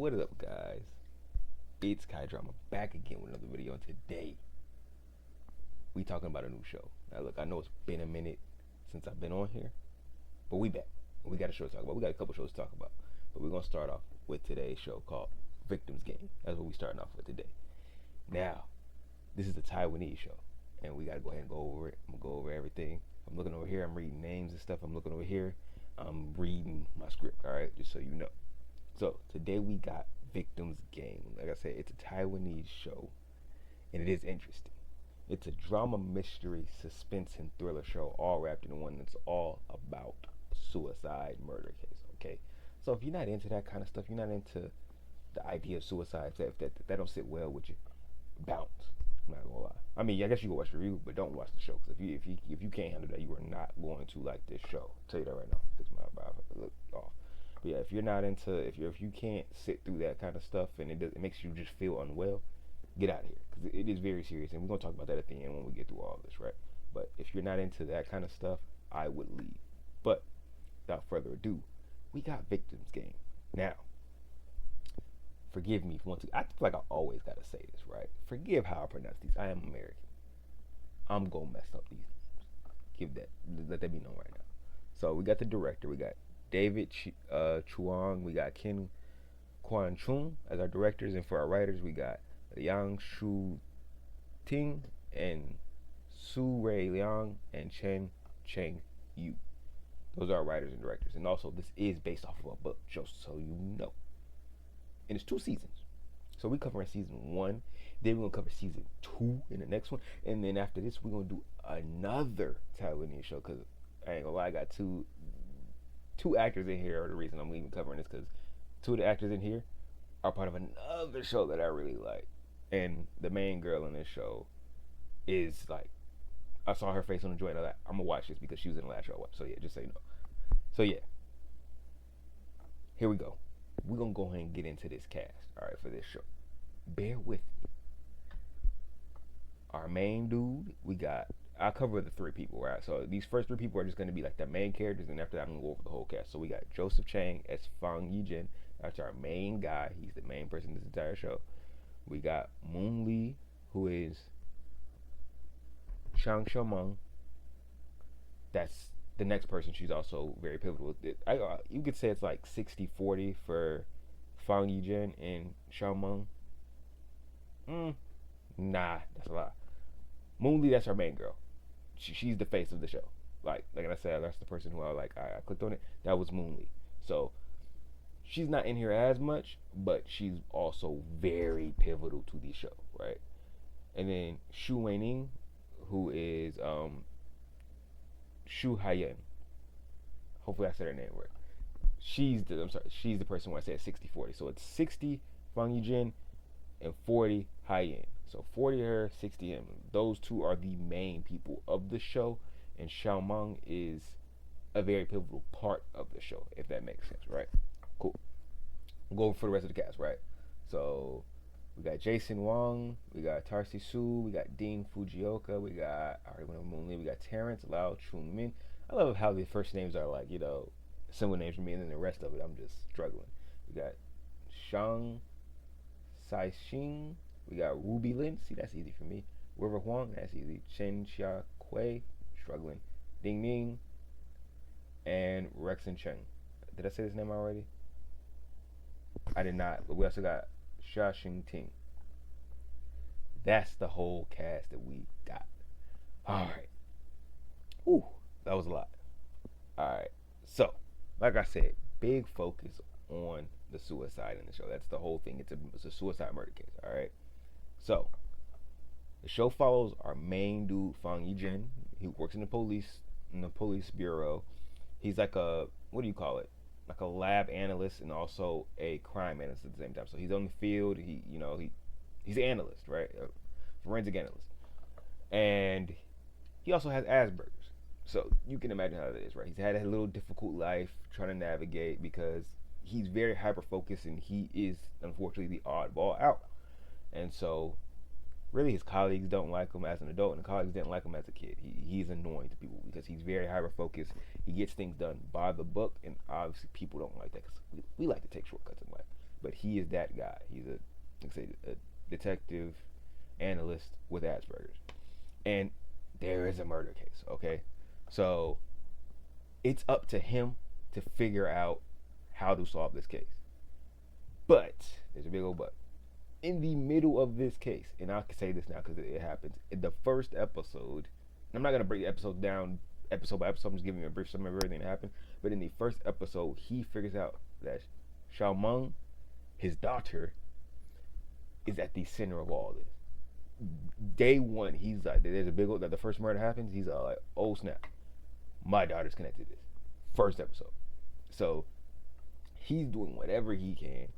What is up, guys? It's Kai Drama back again with another video. And today we talking about a new show. Now, look, I know it's been a minute since I've been on here, but we back. We got a show to talk about. We got a couple shows to talk about, but we're gonna start off with today's show called Victims Game. That's what we starting off with today. Now, this is a Taiwanese show, and we gotta go ahead and go over it. I'm gonna go over everything. I'm looking over here. I'm reading names and stuff. I'm looking over here. I'm reading my script. All right, just so you know. So today we got Victims Game. Like I said, it's a Taiwanese show, and it is interesting. It's a drama, mystery, suspense, and thriller show, all wrapped in one that's all about suicide murder case. Okay, so if you're not into that kind of stuff, you're not into the idea of suicide, that don't sit well with you, bounce. I'm not gonna lie. I mean, I guess you can watch the review, but don't watch the show. Cause if you can't handle that, you are not going to like this show. I'll tell you that right now. Fix my look off. But yeah, if you're not into, if you can't sit through that kind of stuff and it makes you just feel unwell, get out of here, because it is very serious, and we're gonna talk about that at the end when we get through all of this, right? But if you're not into that kind of stuff, I would leave. But without further ado, we got Victims Game. Now, forgive me if you want to. I feel like I always gotta say this, right? Forgive how I pronounce these. I am American. I'm gonna mess up these names. Let that be known right now. So we got the director. We got David Chuang. We got Ken Quan Chung as our directors, and for our writers, we got Liang Shu Ting and Su Ray Liang and Chen Cheng Yu. Those are our writers and directors. And also, this is based off of a book, just so you know. And it's 2 seasons. So we covering season 1. Then we're gonna cover season 2 in the next one. And then after this, we're gonna do another Taiwanese show. Cause I ain't gonna lie, I got two actors in here are the reason I'm even covering this, because 2 of the actors in here are part of another show that I really like. And the main girl in this show is like, I saw her face on the joint. I'm like, I'm gonna watch this because she was in the last show I watched. So yeah, just so you know. So yeah, here we go. We're gonna go ahead and get into this cast, all right, for this show. Bear with me. Our main dude, we got, I'll cover the 3 people, right? So these first 3 people are just gonna be like the main characters, and after that, I'm gonna go over the whole cast. So we got Joseph Chang as Fang Yijin. That's our main guy. He's the main person in this entire show. We got Moon Lee, who is Shang Xiaomeng. That's the next person. She's also very pivotal. You could say it's like 60-40 for Fang Yijin and Xiaomeng. Nah, that's a lot. Moon Lee, that's our main girl. She's the face of the show. Like I said, that's the person who I clicked on it. That was Moon Lee. So she's not in here as much, but she's also very pivotal to the show, right? And then Shu Weining, who is Shu Haiyan. Hopefully I said her name right. She's the person who I said 60-40. So it's 60 Fang Yijin and 40 Haiyan. So 40 her, 60 him. Those 2 are the main people of the show, and Xiaomeng is a very pivotal part of the show, if that makes sense, right? Cool. We'll go for the rest of the cast, right? So we got Jason Wong, we got Tarsi Su, we got Dean Fujioka, we got, I already went over Moon Lee, we got Terrence Lau Chun Min. I love how the first names are like, similar names for me, and then the rest of it I'm just struggling. We got Shang Sai Xing, we got Ruby Lin, see, that's easy for me. River Huang, that's easy. Chen Xia Kui, struggling. Ding Ning, and Rexon Cheng. Did I say his name already? I did not, but we also got Xia Xing Ting. That's the whole cast that we got. Alright. Ooh, that was a lot. Alright. So, like I said, big focus on the suicide in the show. That's the whole thing. It's a suicide murder case, alright? So, the show follows our main dude, Fang Yijin. He works in the police bureau. He's like a, what do you call it? Like a lab analyst and also a crime analyst at the same time. So he's on the field. He's an analyst, right? A forensic analyst, and he also has Asperger's. So you can imagine how that is, right? He's had a little difficult life trying to navigate because he's very hyper focused, and he is unfortunately the oddball out. And so really his colleagues don't like him as an adult, and the colleagues didn't like him as a kid. He's annoying to people because he's very hyper focused. He gets things done by the book, and obviously people don't like that because we like to take shortcuts in life. but he is that guy. He's a detective analyst with Asperger's, and there is a murder case. Okay, so it's up to him to figure out how to solve this case. But there's a big old but. In the middle of this case, and I can say this now because it happens in the first episode. And I'm not gonna break the episode down episode by episode. I'm just giving you a brief summary of everything that happened. But in the first episode, he figures out that Xiao Meng, his daughter, is at the center of all this. Day one, he's like, there's a big old, that the first murder happens. He's like, oh snap, my daughter's connected to this. First episode. So he's doing whatever he can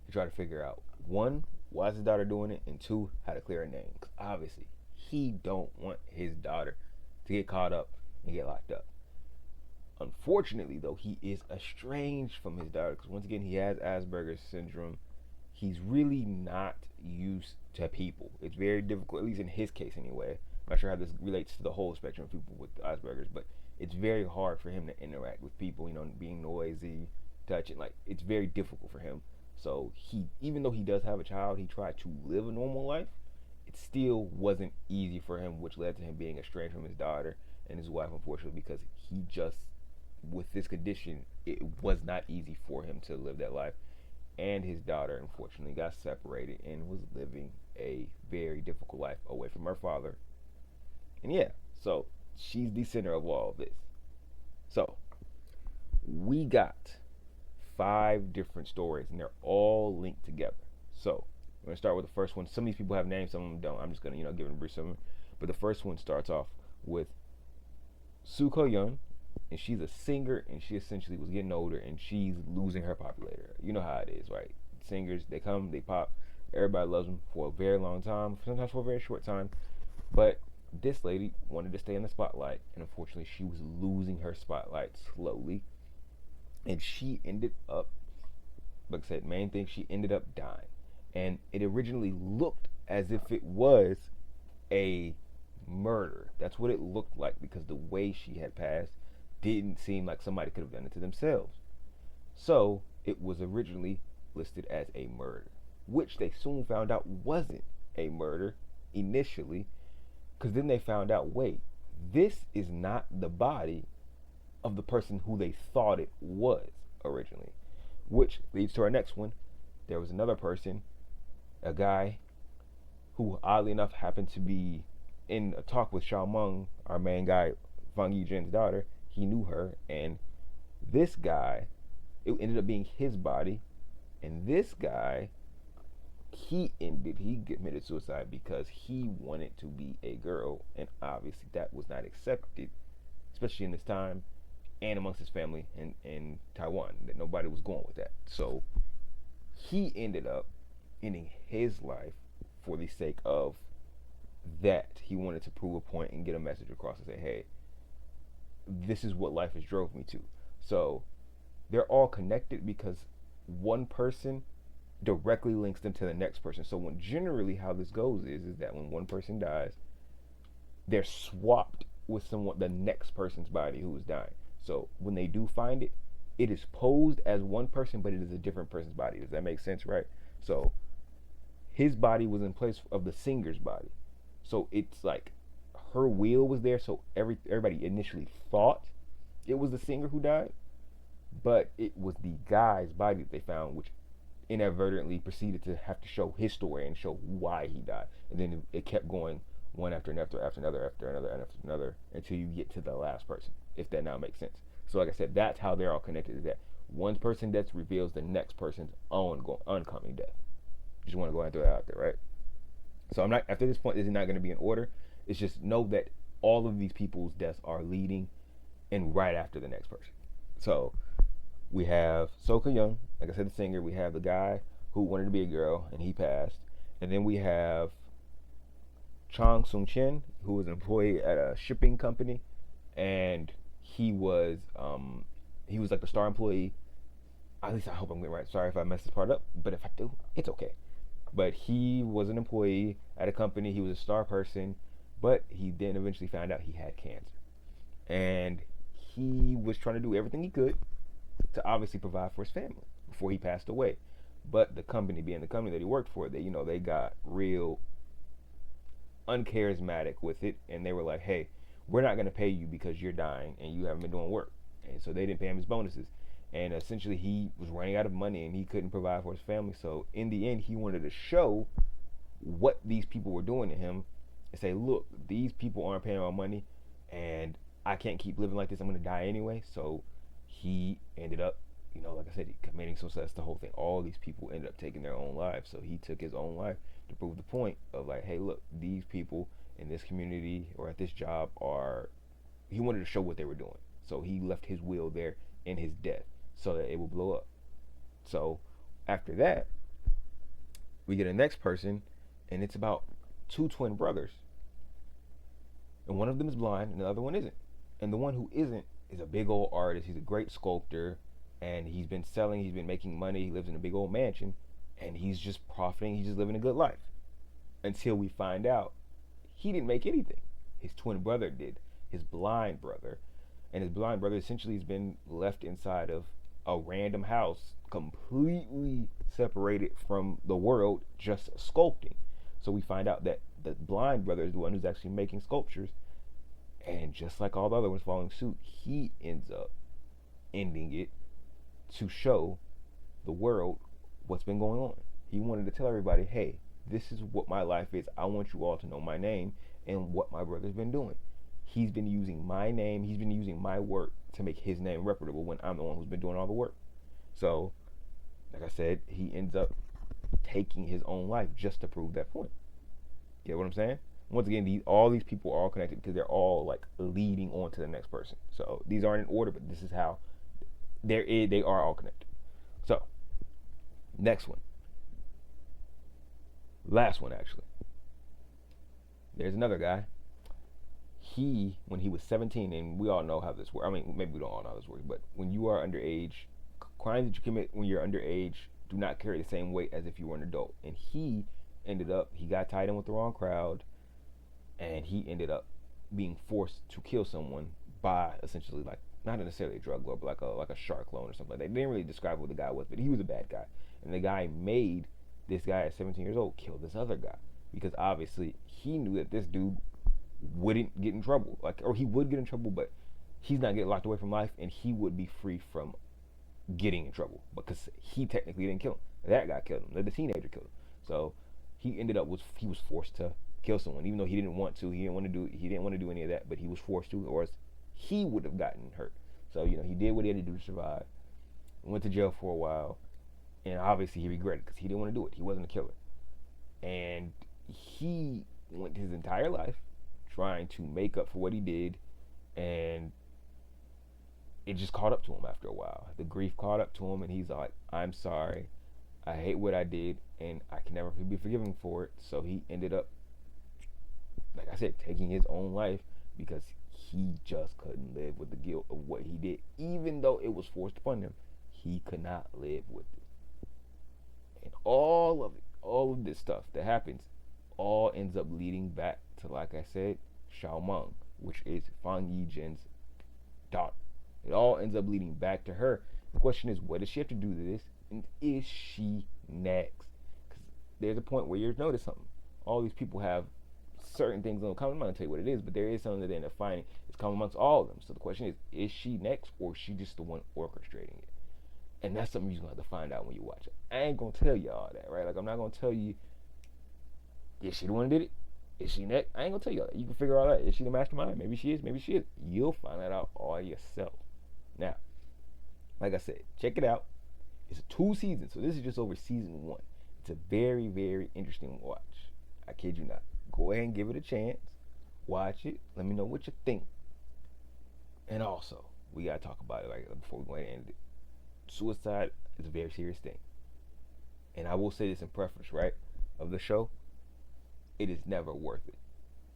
to try to figure out, one, why is his daughter doing it, and two, how to clear her name. Because obviously, he don't want his daughter to get caught up and get locked up. Unfortunately, though, he is estranged from his daughter because once again, he has Asperger's syndrome. He's really not used to people. It's very difficult, at least in his case anyway. I'm not sure how this relates to the whole spectrum of people with Asperger's, but it's very hard for him to interact with people, you know, being noisy, touching. Like, it's very difficult for him. So he, even though he does have a child, he tried to live a normal life. It still wasn't easy for him, which led to him being estranged from his daughter and his wife, unfortunately, because he just, with this condition, it was not easy for him to live that life. And his daughter, unfortunately, got separated and was living a very difficult life away from her father. And yeah, so she's the center of all of this. So we got 5 different stories, and they're all linked together. So I'm going to start with the first one. Some of these people have names, some of them don't. I'm just going to, give them a brief summary. But the first one starts off with Su Ko Yun, and she's a singer, and she essentially was getting older, and she's losing her popularity. You know how it is, right? Singers, they come, they pop, everybody loves them for a very long time, sometimes for a very short time. But this lady wanted to stay in the spotlight, and unfortunately, she was losing her spotlight slowly. And she ended up, like I said, main thing, she ended up dying. And it originally looked as if it was a murder. That's what it looked like, because the way she had passed didn't seem like somebody could have done it to themselves. So it was originally listed as a murder, which they soon found out wasn't a murder initially, because then they found out, wait, this is not the body of the person who they thought it was originally. Which leads to our next one. There was another person, a guy, who oddly enough happened to be in a talk with Xiao Meng, our main guy, Fang Yijin's daughter. He knew her, and this guy, it ended up being his body, and this guy, he committed suicide because he wanted to be a girl, and obviously that was not accepted, especially in this time, and amongst his family in Taiwan, that nobody was going with that. So he ended up ending his life for the sake of that. He wanted to prove a point and get a message across and say, hey, this is what life has drove me to. So they're all connected because one person directly links them to the next person. So when generally how this goes is that when one person dies, they're swapped with the next person's body who is dying. So when they do find it, it is posed as one person, but it is a different person's body. Does that make sense, right? So his body was in place of the singer's body. So it's like her will was there, so everybody initially thought it was the singer who died, but it was the guy's body that they found, which inadvertently proceeded to have to show his story and show why he died. And then it kept going one after another, after another, until you get to the last person, if that now makes sense. So like I said, that's how they're all connected, is that one person's death reveals the next person's oncoming death. Just want to go ahead and throw that out there, right? So I'm not, after this point, this is not going to be in order. It's just know that all of these people's deaths are leading and right after the next person. So we have Soka Young, like I said, the singer. We have the guy who wanted to be a girl and he passed. And then we have Chang Sung Chen, who was an employee at a shipping company, and he was like the star employee. At least I hope I'm getting it right. Sorry if I messed this part up, but if I do, it's okay. But he was an employee at a company. He was a star person, but he then eventually found out he had cancer, and he was trying to do everything he could to obviously provide for his family before he passed away. But the company, being the company that he worked for, they got real uncharismatic with it, and they were like, "Hey, we're not gonna pay you because you're dying and you haven't been doing work," and so they didn't pay him his bonuses. And essentially, he was running out of money and he couldn't provide for his family. So in the end, he wanted to show what these people were doing to him and say, "Look, these people aren't paying my money, and I can't keep living like this. I'm gonna die anyway." So he ended up, like I said, committing suicide. That's the whole thing. All these people ended up taking their own lives. So he took his own life to prove the point of like, hey, look, these people in this community or at this job are. He wanted to show what they were doing. So he left his will there in his death so that it will blow up. So after that, we get a next person, and it's about two twin brothers. And one of them is blind and the other one isn't. And the one who isn't is a big old artist. He's a great sculptor, and he's been selling, he's been making money. He lives in a big old mansion, and he's just profiting. He's just living a good life until we find out he didn't make anything. His twin brother did, his blind brother. And his blind brother essentially has been left inside of a random house, completely separated from the world, just sculpting. So we find out that the blind brother is the one who's actually making sculptures. And just like all the other ones following suit, he ends up ending it to show the world what's been going on. He wanted to tell everybody, hey, this is what my life is. I want you all to know my name and what my brother's been doing. He's been using my name, he's been using my work to make his name reputable when I'm the one who's been doing all the work. So, like I said, he ends up taking his own life just to prove that point. Get what I'm saying? Once again, all these people are all connected because they're all like leading on to the next person. So these aren't in order, but this is how they are all connected. So, next one. Last one, actually. There's another guy. When he was 17, and we all know how this works. I mean, maybe we don't all know how this works, but when you are underage, crimes that you commit when you're underage do not carry the same weight as if you were an adult. And he got tied in with the wrong crowd, and he ended up being forced to kill someone by essentially, like, not necessarily a drug lord, but like a shark loan or something like that. They didn't really describe what the guy was, but he was a bad guy. And the guy made this guy at 17 years old kill this other guy because obviously he knew that this dude wouldn't get in trouble, or he would get in trouble, but he's not getting locked away from life, and he would be free from getting in trouble because he technically didn't kill him. That guy killed him. The teenager killed him. So he was forced to kill someone, even though he didn't want to. He didn't want to do any of that, but he was forced to, or else he would have gotten hurt. So he did what he had to do to survive. Went to jail for a while, and obviously he regretted because he didn't want to do it. He wasn't a killer, and he went his entire life trying to make up for what he did, and it just caught up to him after a while. The grief caught up to him, and he's like, I'm sorry, I hate what I did, and I can never be forgiven for it. So he ended up, like I said, taking his own life because he just couldn't live with the guilt of what he did. Even though it was forced upon him, he could not live with it. And all of this stuff that happens all ends up leading back to, like I said, Shao Meng, which is Fang Yijin's daughter. It all ends up leading back to her. The question is, what does she have to do with this? And is she next? Because there's a point where you notice something. All these people have certain things in common. I'm not going to tell you what it is, but there is something that they end up finding. It's common amongst all of them. So the question is she next, or is she just the one orchestrating it? And that's something you're going to have to find out when you watch it. I ain't going to tell you all that, right? Like, I'm not going to tell you, is she the one who did it? Is she next? I ain't gonna tell you all that. You can figure all that. Is she the mastermind? Maybe she is. Maybe she is. You'll find that out all yourself. Now, like I said, check it out. It's 2 seasons, so this is just over season 1. It's a very, very interesting watch. I kid you not. Go ahead and give it a chance. Watch it. Let me know what you think. And also, we gotta talk about it before we go ahead and end it. Suicide is a very serious thing. And I will say this in preface, right, of the show. It is never worth it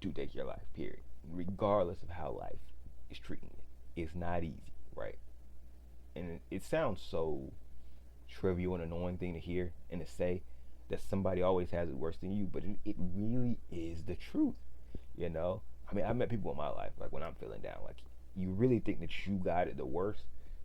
to take your life, period. Regardless of how life is treating you. It's not easy, right? And it sounds so trivial and annoying thing to hear and to say that somebody always has it worse than you, but it really is the truth, I mean, I've met people in my life, like when I'm feeling down, like, you really think that you got it the worst,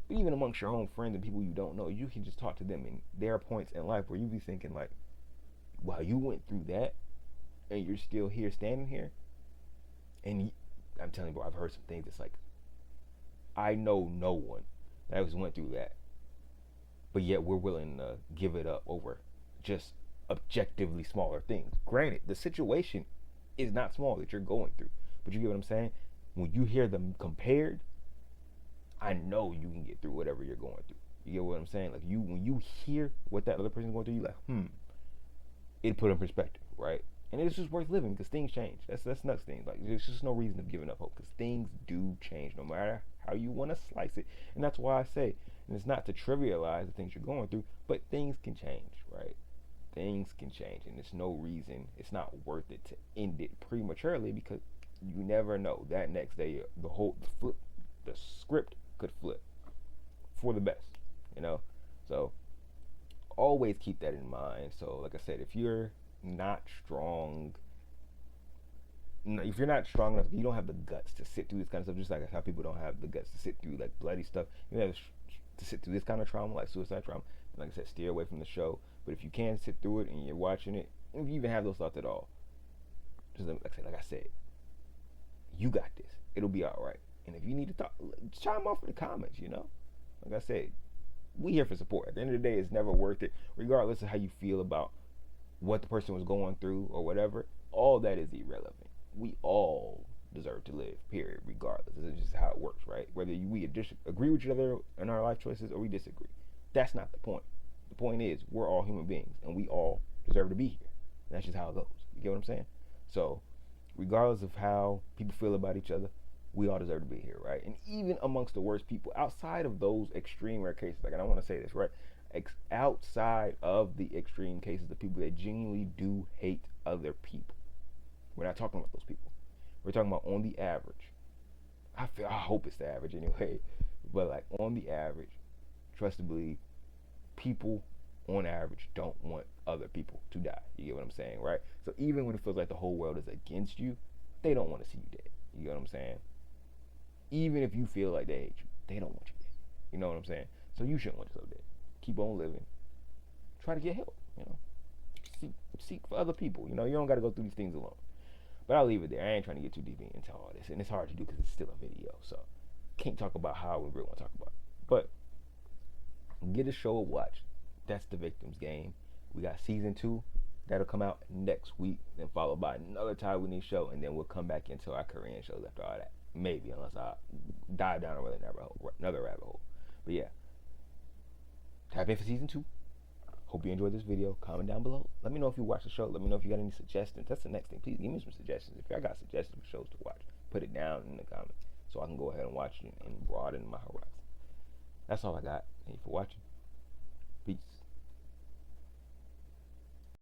But even amongst your own friends and people you don't know, you can just talk to them, and there are points in life where you be thinking like, wow, you went through that and you're still here standing here. And I'm telling you, bro, I've heard some things that's like, I know no one that has went through that, but yet we're willing to give it up over just objectively smaller things. Granted, the situation is not small that you're going through, but you get what I'm saying? When you hear them compared, I know you can get through whatever you're going through. You get what I'm saying? Like when you hear what that other person's going through, you like, it put in perspective, right? And it's just worth living because things change. That's nuts things. Like there's just no reason of giving up hope because things do change no matter how you want to slice it. And that's why I say, and it's not to trivialize the things you're going through, but things can change, right? Things can change, and there's no reason. It's not worth it to end it prematurely because you never know. That next day, the script could flip for the best, you know. So always keep that in mind. So, like I said, if you're not strong, if you're not strong enough, you don't have the guts to sit through this kind of stuff. Just like how people don't have the guts to sit through like bloody stuff. You have to sit through this kind of trauma, like suicide trauma. Like I said, steer away from the show. But if you can sit through it and you're watching it, if you even have those thoughts at all, just like I said, you got this. It'll be all right. And if you need to talk, chime off in the comments. You know, like I said, we here for support. At the end of the day, it's never worth it, regardless of how you feel about what the person was going through or whatever. All that is irrelevant. We all deserve to live, period, regardless. This is just how it works, right? Whether we agree with each other in our life choices or we disagree. That's not the point. The point is we're all human beings and we all deserve to be here. And that's just how it goes. You get what I'm saying? So regardless of how people feel about each other, we all deserve to be here, right? And even amongst the worst people, outside of those extreme rare cases, like, and I want to say this, right? Outside of the extreme cases, the people that genuinely do hate other people, we're not talking about those people. We're talking about on the average. I hope it's the average anyway, but like on the average, trust to believe, people on average don't want other people to die. You get what I'm saying, right? So even when it feels like the whole world is against you, they don't want to see you dead. You get what I'm saying? Even if you feel like they hate you, they don't want you dead. You know what I'm saying? So you shouldn't want yourself dead. Keep on living. Try to get help. You know, seek for other people. You know, you don't got to go through these things alone. But I'll leave it there. I ain't trying to get too deep into all this, and it's hard to do because it's still a video. So can't talk about how we really want to talk about it. But get a show a watch. That's The Victim's Game. We got season 2 that'll come out next week, then followed by another Taiwanese show, and then we'll come back into our Korean shows after all that. Maybe, unless I dive down another rabbit hole. But yeah, tap in for season 2. Hope you enjoyed this video. Comment down below. Let me know if you watched the show. Let me know if you got any suggestions. That's the next thing. Please give me some suggestions. If y'all got suggestions for shows to watch, put it down in the comments so I can go ahead and watch it and broaden my horizon. That's all I got. Thank you for watching.